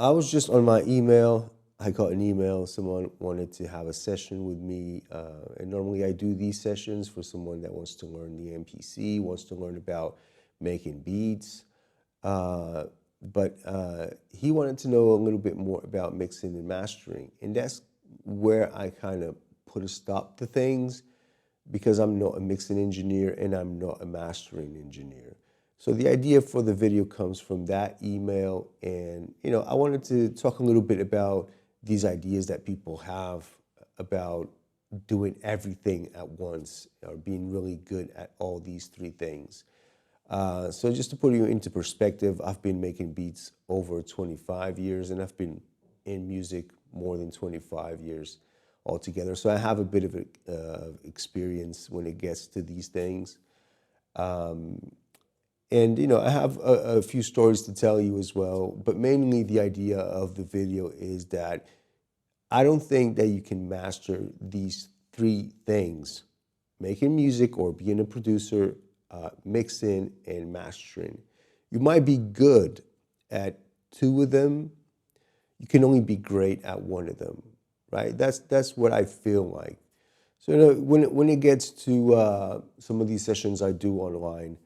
I was just on my email. I got an email. Someone wanted to have a session with me. And normally I do these sessions for someone that wants to learn the MPC, wants to learn about making beats. But he wanted to know a little bit more about mixing and mastering. And that's where I kind of put a stop to things because I'm not a mixing engineer and I'm not a mastering engineer. So the idea for the video comes from that email, and I wanted to talk a little bit about these ideas that people have about doing everything at once or being really good at all these three things. So just to put you into perspective, I've been making beats over 25 years and I've been in music more than 25 years altogether. So I have a bit of experience when it gets to these things. And I have a few stories to tell you as well, but mainly the idea of the video is that I don't think that you can master these three things: making music or being a producer, mixing and mastering. You might be good at two of them. You can only be great at one of them, right? That's what I feel like. So when it gets to some of these sessions I do online,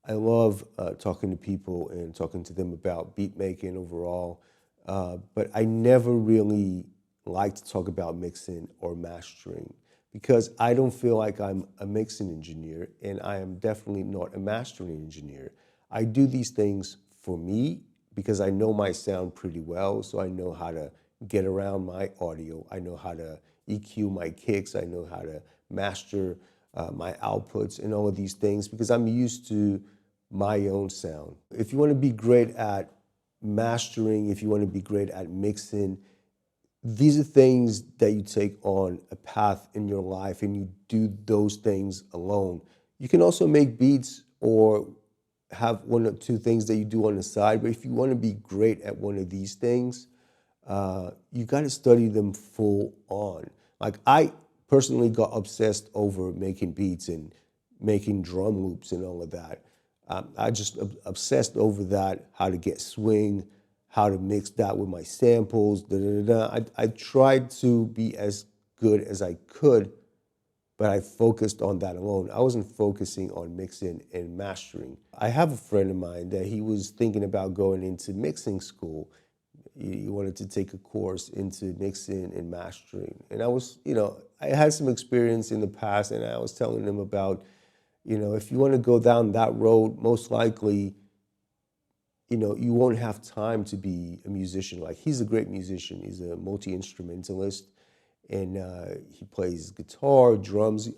I love talking to people and talking to them about beat making overall, but I never really like to talk about mixing or mastering because I don't feel like I'm a mixing engineer and I am definitely not a mastering engineer. I do these things for me because I know my sound pretty well, so I know how to get around my audio. I know how to EQ my kicks. I know how to master my outputs and all of these things because I'm used to my own sound. If you want to be great at mastering, if you want to be great at mixing, these are things that you take on a path in your life and you do those things alone. You can also make beats or have one or two things that you do on the side, but if you want to be great at one of these things, you got to study them full on. Like I personally got obsessed over making beats and making drum loops and all of that. I just obsessed over that, how to get swing, how to mix that with my samples, I tried to be as good as I could, but I focused on that alone. I wasn't focusing on mixing and mastering. I have a friend of mine that he was thinking about going into mixing school. He wanted to take a course into mixing and mastering. And I had some experience in the past and I was telling him about, if you want to go down that road, most likely, you won't have time to be a musician. Like he's a great musician. He's a multi-instrumentalist and he plays guitar, drums,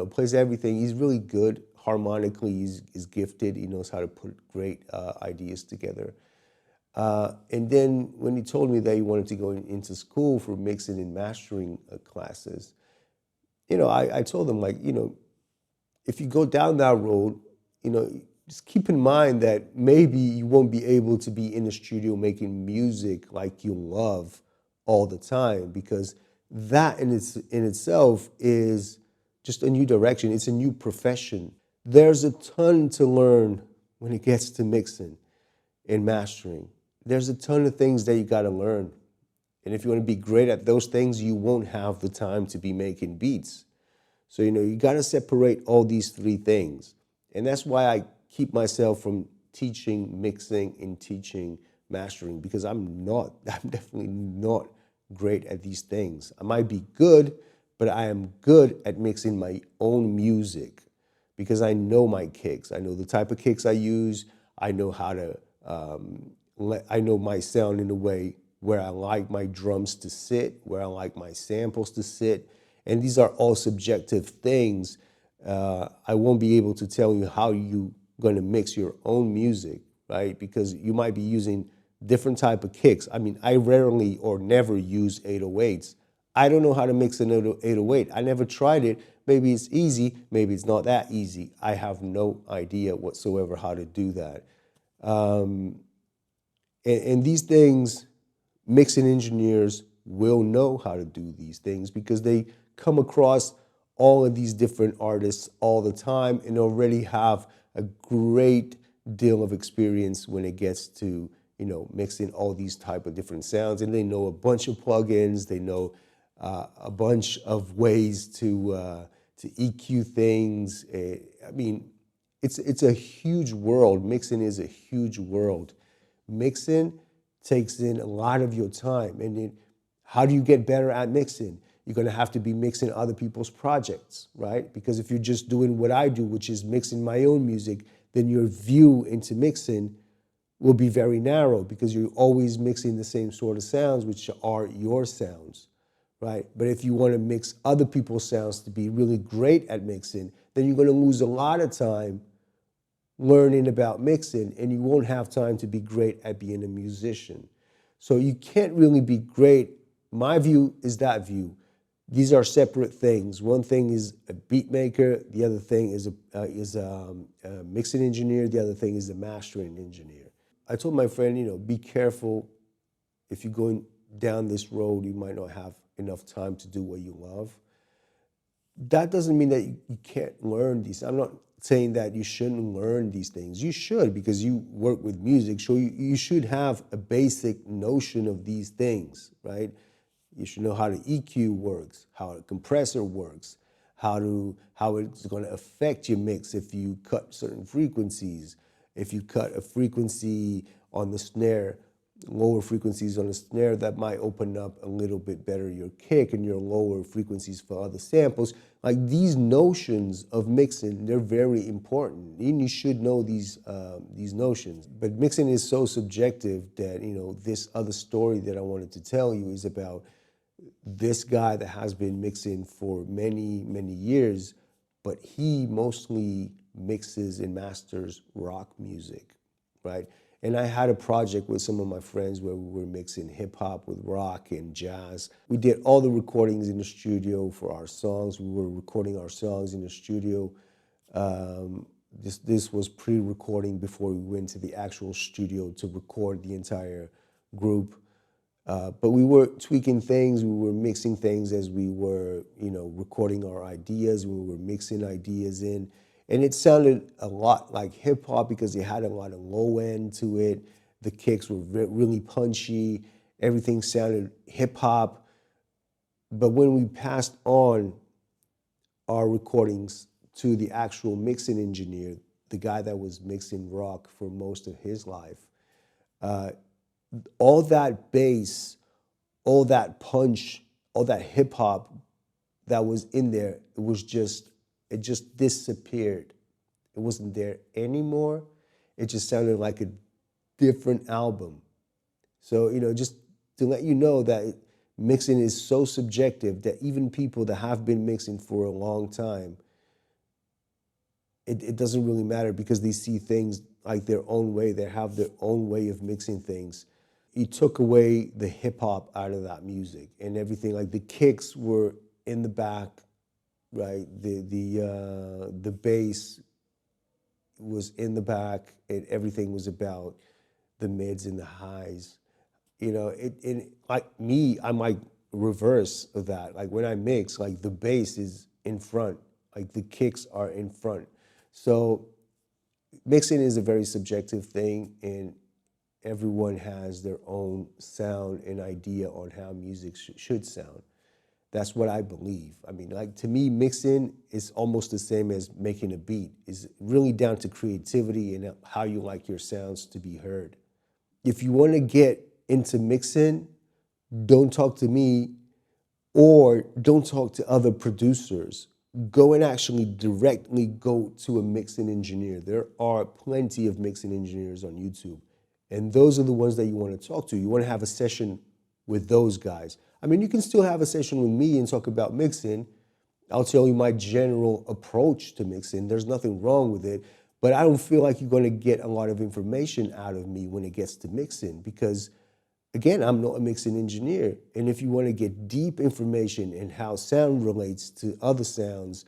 plays everything. He's really good harmonically. He's gifted. He knows how to put great ideas together. And then when he told me that he wanted to go into school for mixing and mastering classes, I told him if you go down that road, just keep in mind that maybe you won't be able to be in the studio making music like you love all the time because that in itself is just a new direction. It's a new profession. There's a ton to learn when it gets to mixing and mastering. There's a ton of things that you got to learn. And if you want to be great at those things, you won't have the time to be making beats. So, you got to separate all these three things. And that's why I keep myself from teaching mixing and teaching mastering because I'm definitely not great at these things. I might be good, but I am good at mixing my own music because I know my kicks. I know the type of kicks I use. I know how to, I know my sound in a way where I like my drums to sit, where I like my samples to sit. And these are all subjective things. I won't be able to tell you how you're going to mix your own music, right? Because you might be using different type of kicks. I mean, I rarely or never use 808s. I don't know how to mix an 808. I never tried it. Maybe it's easy. Maybe it's not that easy. I have no idea whatsoever how to do that. And these things, mixing engineers will know how to do these things because they come across all of these different artists all the time and already have a great deal of experience when it gets to mixing all these type of different sounds, and they know a bunch of plugins. They know a bunch of ways to EQ things. I mean, it's a huge world. Mixing is a huge world. Mixing takes in a lot of your time. And how do you get better at mixing? You're going to have to be mixing other people's projects, right? Because if you're just doing what I do, which is mixing my own music, then your view into mixing will be very narrow because you're always mixing the same sort of sounds, which are your sounds, right? But if you want to mix other people's sounds to be really great at mixing, then you're going to lose a lot of time learning about mixing, and you won't have time to be great at being a musician. So you can't really be great. My view is that view. These are separate things. One thing is a beat maker. The other thing is a mixing engineer. The other thing is a mastering engineer. I told my friend, be careful. If you're going down this road, you might not have enough time to do what you love. That doesn't mean that you can't learn these. I'm not saying that you shouldn't learn these things. You should, because you work with music, so you should have a basic notion of these things, right? You should know how the EQ works, how a compressor works, how it's going to affect your mix if you cut certain frequencies. If you cut a frequency on the snare, lower frequencies on the snare, that might open up a little bit better your kick and your lower frequencies for other samples. Like, these notions of mixing, they're very important. And you should know these notions. But mixing is so subjective that, this other story that I wanted to tell you is about this guy that has been mixing for many, many years, but he mostly mixes and masters rock music, right? And I had a project with some of my friends where we were mixing hip hop with rock and jazz. We did all the recordings in the studio for our songs. We were recording our songs in the studio. This was pre-recording before we went to the actual studio to record the entire group. But we were tweaking things, we were mixing things as we were, recording our ideas, we were mixing ideas in. And it sounded a lot like hip hop because it had a lot of low end to it. The kicks were really punchy. Everything sounded hip hop. But when we passed on our recordings to the actual mixing engineer, the guy that was mixing rock for most of his life, all that bass, all that punch, all that hip hop that was in there, it just disappeared. It wasn't there anymore. It just sounded like a different album. So, just to let you know that mixing is so subjective that even people that have been mixing for a long time, it doesn't really matter because they see things like their own way. They have their own way of mixing things. He took away the hip hop out of that music and everything. Like, the kicks were in the back, right? The bass was in the back, and everything was about the mids and the highs. Like me, I'm like reverse of that. Like, when I mix, like, the bass is in front, like the kicks are in front. So mixing is a very subjective thing, and everyone has their own sound and idea on how music should sound. That's what I believe. I mean, like, to me, mixing is almost the same as making a beat. It's really down to creativity and how you like your sounds to be heard. If you want to get into mixing, don't talk to me or don't talk to other producers. Go and actually directly go to a mixing engineer. There are plenty of mixing engineers on YouTube, and those are the ones that you want to talk to. You want to have a session with those guys. I mean, you can still have a session with me and talk about mixing. I'll tell you my general approach to mixing. There's nothing wrong with it, but I don't feel like you're going to get a lot of information out of me when it gets to mixing because, again, I'm not a mixing engineer. And if you want to get deep information in how sound relates to other sounds,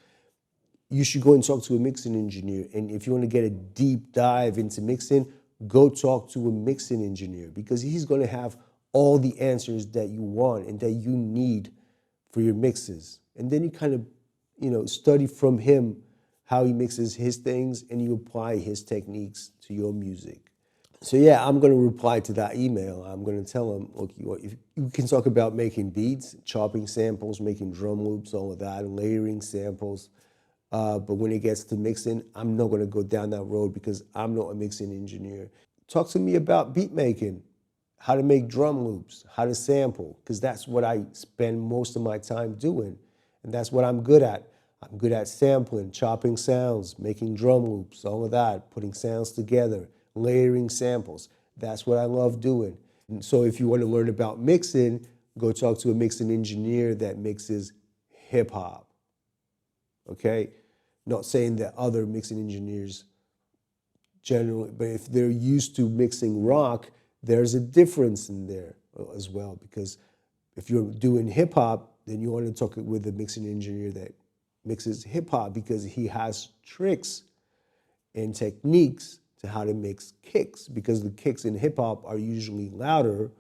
you should go and talk to a mixing engineer. And if you want to get a deep dive into mixing, go talk to a mixing engineer because he's going to have all the answers that you want and that you need for your mixes. And then you kind of, study from him how he mixes his things and you apply his techniques to your music. So yeah, I'm going to reply to that email. I'm going to tell them, look, you can talk about making beats, chopping samples, making drum loops, all of that, layering samples. But when it gets to mixing, I'm not going to go down that road because I'm not a mixing engineer. Talk to me about beat making, how to make drum loops, how to sample, because that's what I spend most of my time doing. And that's what I'm good at. I'm good at sampling, chopping sounds, making drum loops, all of that, putting sounds together, layering samples. That's what I love doing. And so if you want to learn about mixing, go talk to a mixing engineer that mixes hip hop. Okay? Not saying that other mixing engineers generally, but if they're used to mixing rock, there's a difference in there as well. Because if you're doing hip hop, then you want to talk with a mixing engineer that mixes hip hop because he has tricks and techniques to how to mix kicks. Because the kicks in hip hop are usually louder,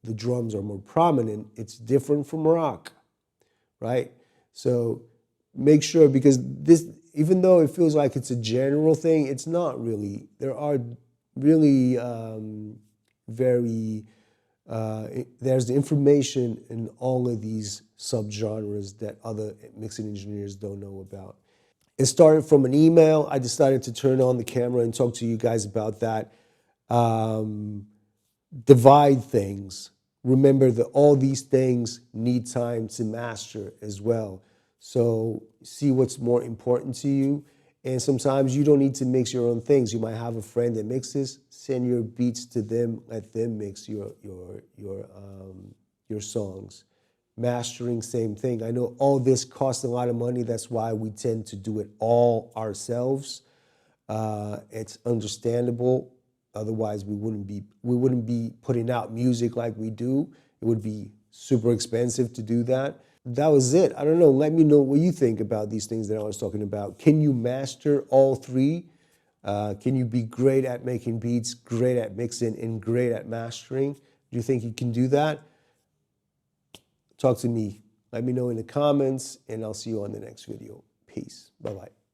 the drums are more prominent. It's different from rock, right? So make sure, because this, even though it feels like it's a general thing, it's not really. There are really there's the information in all of these subgenres that other mixing engineers don't know about. It started from an email. I decided to turn on the camera and talk to you guys about that. Divide things. Remember that all these things need time to master as well. So see what's more important to you. And sometimes you don't need to mix your own things. You might have a friend that mixes. Send your beats to them. Let them mix your songs. Mastering, same thing. I know all this costs a lot of money. That's why we tend to do it all ourselves. It's understandable. Otherwise, we wouldn't be putting out music like we do. It would be super expensive to do that. That was it. I don't know. Let me know what you think about these things that I was talking about. Can you master all three? Can you be great at making beats, great at mixing, and great at mastering? Do you think you can do that? Talk to me. Let me know in the comments, and I'll see you on the next video. Peace. Bye-bye.